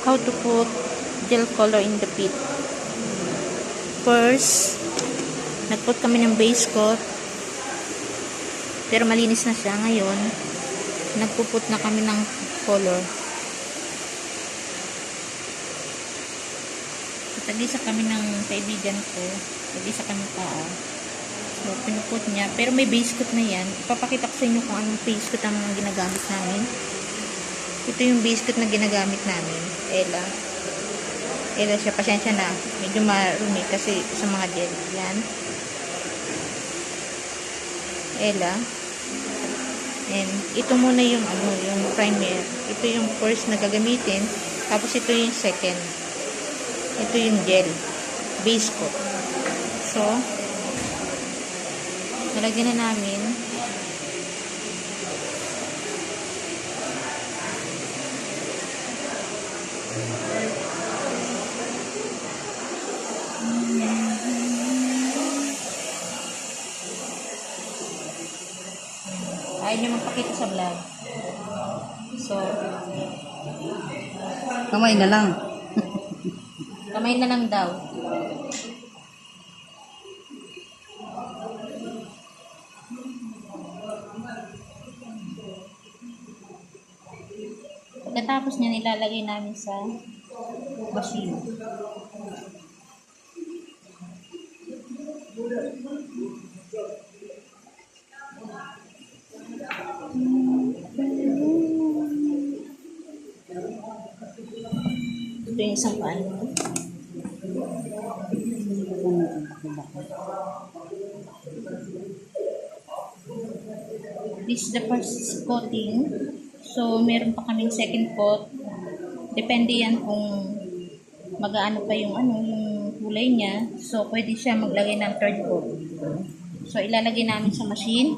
how to put gel color in the pit. First, nagput kami ng base coat, pero malinis na siya. Ngayon, nagpuput na kami ng color. Tag-isa kami ng kaibigan ko, tag-isa kami tao. So, pinuput niya, pero may base coat na yan. Ipapakita ko sa inyo kung anong base coat ang ginagamit namin. Ito yung base coat na ginagamit namin. Ela siya, pasensya na. Medyo marumi kasi sa mga gel. Yan. Ela. And ito muna yung yung primer. Ito yung first na gagamitin. Tapos ito yung second. Ito yung gel. Base coat. So, nalagyan na namin. Ayaw niyo magpakita sa vlog. So, kamay na lang. kamay na lang daw. Pagkatapos niya, nilalagay namin sa machine. Ito yung isang paano. This is the first coating. So, meron pa kaming second coat. Depende yan kung mag-aano pa yung yung kulay niya. So, pwede siya maglagay ng third coat. So, ilalagay namin sa machine.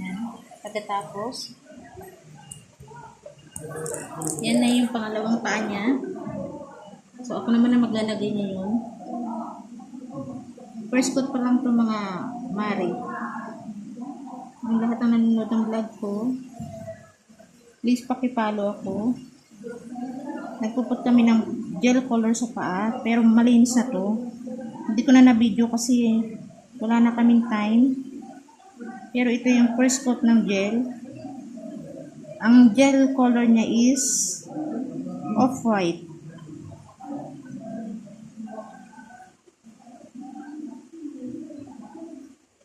Yan. Pagkatapos, yan na yung pangalawang paa niya. So, ako naman na maglalagay ngayon. First coat pa lang ito mga mare. Ang lahat ng nanonood ng vlog ko, please pakipalo ako. Nagpuput kami ng gel color sa paa, pero malinis na to. Hindi ko na na-video kasi wala na kaming time. Pero ito yung first coat ng gel. Ang gel color niya is off-white.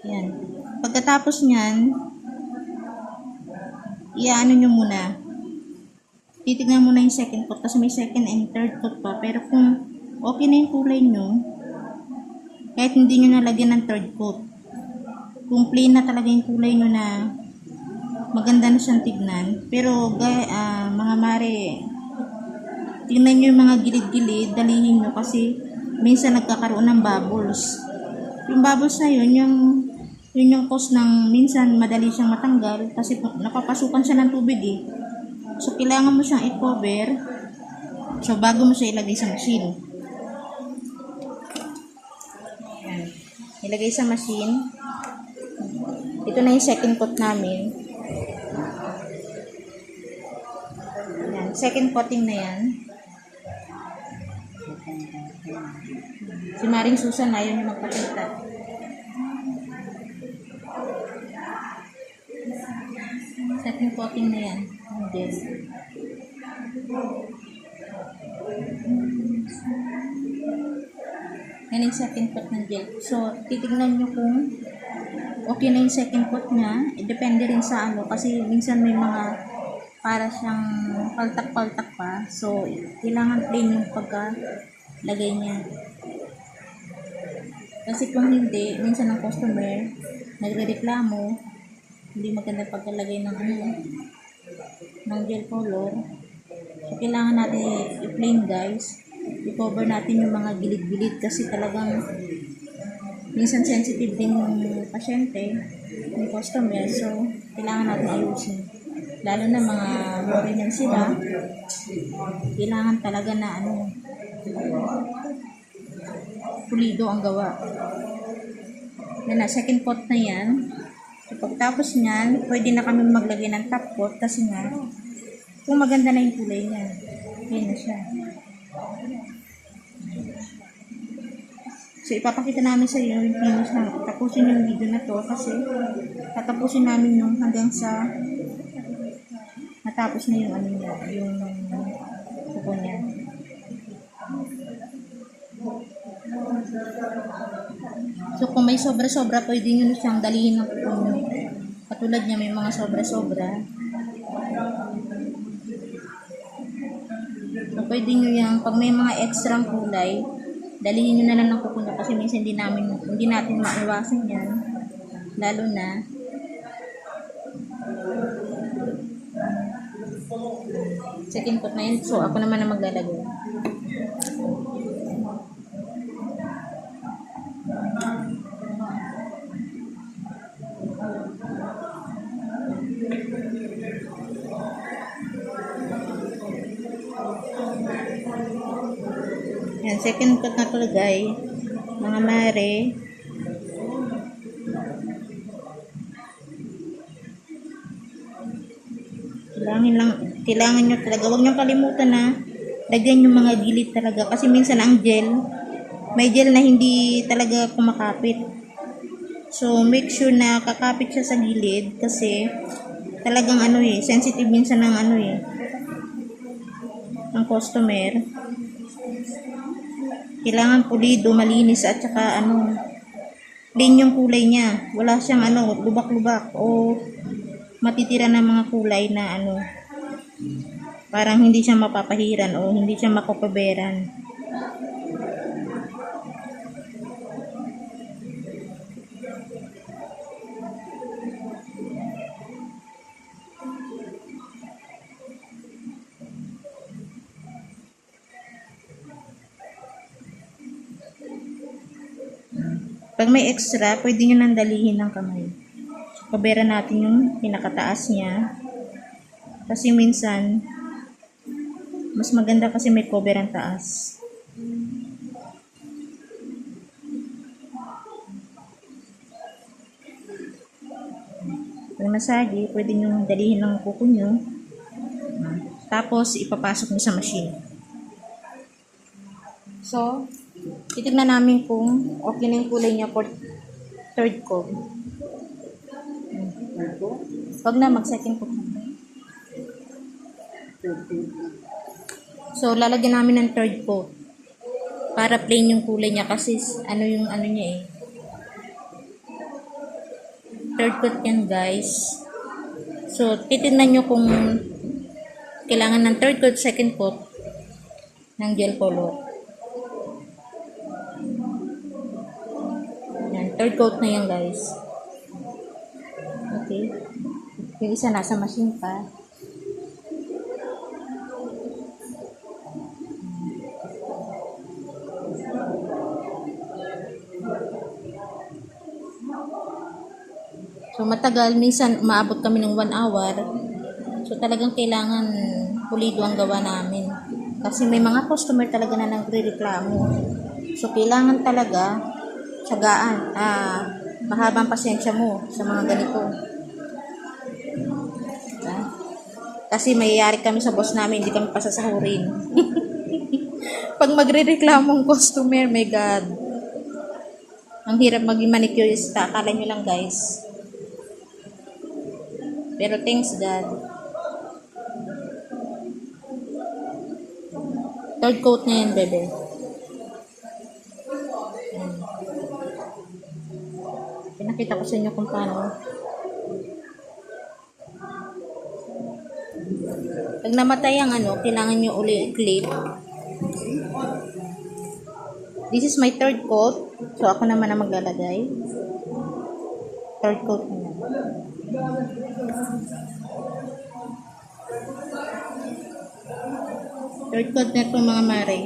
Yan. Pagkatapos niyan, iaano nyo muna. Titignan muna yung second coat kasi may second and third coat pa. Pero kung okay na yung kulay nyo, kahit hindi nyo nalagyan ng third coat, kung plain na talaga yung kulay nyo na maganda na siyang tignan. Pero mga mare, tignan nyo yung mga gilid-gilid, dalihin nyo kasi minsan nagkakaroon ng bubbles. Yung bubbles na yun yung cause ng minsan madali siyang matanggal kasi napapasukan siya ng tubig eh. So, kailangan mo siyang i-cover. So, bago mo siya ilagay sa machine. Ayan. Ilagay sa machine. Ito na yung second coat namin. Ayan. Second coating na yan. Si Maring Susan na yun yung magpakita. Second coating na yan. Yes. Yan yung second coat ng gel. So, titignan nyo kung okay na yung second coat niya. Depende rin sa kasi minsan may mga para siyang paltak-paltak pa. So, kailangan plain yung pagkalagay niya. Kasi kung hindi, minsan ang customer nagre-reklamo, hindi maganda pagkalagay ng ng gel color. So, kailangan natin i-plain guys. I-cover natin yung mga gilid-gilid kasi talagang minsan sensitive din yung pasyente, yung customer. So, kailangan natin ayusin. Lalo na mga foreigner sila, kailangan talaga na pulido ang gawa. Yan na, second coat na yan. So, pagtapos nyan, pwede na kami maglagay ng top coat kasi nga, Kung maganda na yung kulay niya. Yan na siya. So, ipapakita namin sa iyo yung finish na. Tapusin yung video na to kasi tatapusin namin yung hanggang sa matapos na yung ano niya, yung kuko niya. So, kung may sobra-sobra, pwede nyo siyang dalihin ng kuko nyo. Katulad niya, may mga sobra-sobra. So, pwede nyo yan, pag may mga extra kulay, dalihin nyo na lang ng kuko nyo kasi minsan hindi natin maiwasan yan. Lalo na second coat na yun. So, ako naman na maglalagay. Yan, second coat na to guys. Mga mare. Kailangan nyo talaga. Huwag nyo kalimutan na lagyan yung mga gilid talaga. Kasi minsan ang gel, may gel na hindi talaga kumakapit. So, make sure na kakapit siya sa gilid kasi talagang sensitive minsan ng ng customer. Kailangan pulido, malinis at saka plain yung kulay niya. Wala siyang lubak-lubak o matitira ng mga kulay na parang hindi siya mapapahiran o hindi siya makokoberan. Pag may extra, pwede nyo nang dalihin ng kamay. Kabera natin yung pinakataas niya. Kasi minsan, mas maganda kasi may cover ang taas. Pag nasagi, pwede nyo dalihin ng kuko nyo. Tapos, ipapasok nyo sa machine. So, titignan namin kung okay na yung kulay niya for third coat. Huwag na, mag-second coat. So, lalagyan namin ng third coat. Para plain yung kulay niya kasi niya eh. Third coat yan guys. So, titignan nyo kung kailangan ng third coat, second coat ng gel color. Yan, third coat na yan guys. Okay. Yung isa nasa machine pa. So, matagal. Minsan, umaabot kami ng 1 hour. So, talagang kailangan pulido ang gawa namin. Kasi may mga customer talaga na nagre-reklamo. So, kailangan talaga tsagaan. Mahabang pasensya mo sa mga ganito. Diba? Kasi mayayari kami sa boss namin, hindi kami pasasahurin. Pag magre-reklamo ang customer, my God. Ang hirap maging manicurista. Akala nyo lang guys. Pero thanks God. Third coat na yan, bebe. Pinakita ko sa inyo kung paano. Pag namatay ang kailangan nyo uli i-clip. This is my third coat. So, ako naman na maglalagay. Third coat na. Third coat na ito mga mare.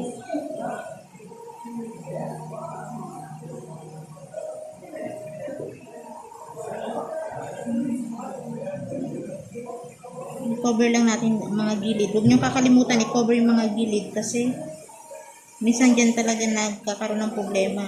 I-cover lang natin mga gilid. Huwag niyong kakalimutan i-cover yung mga gilid kasi minsan dyan talaga nagkakaroon ng problema.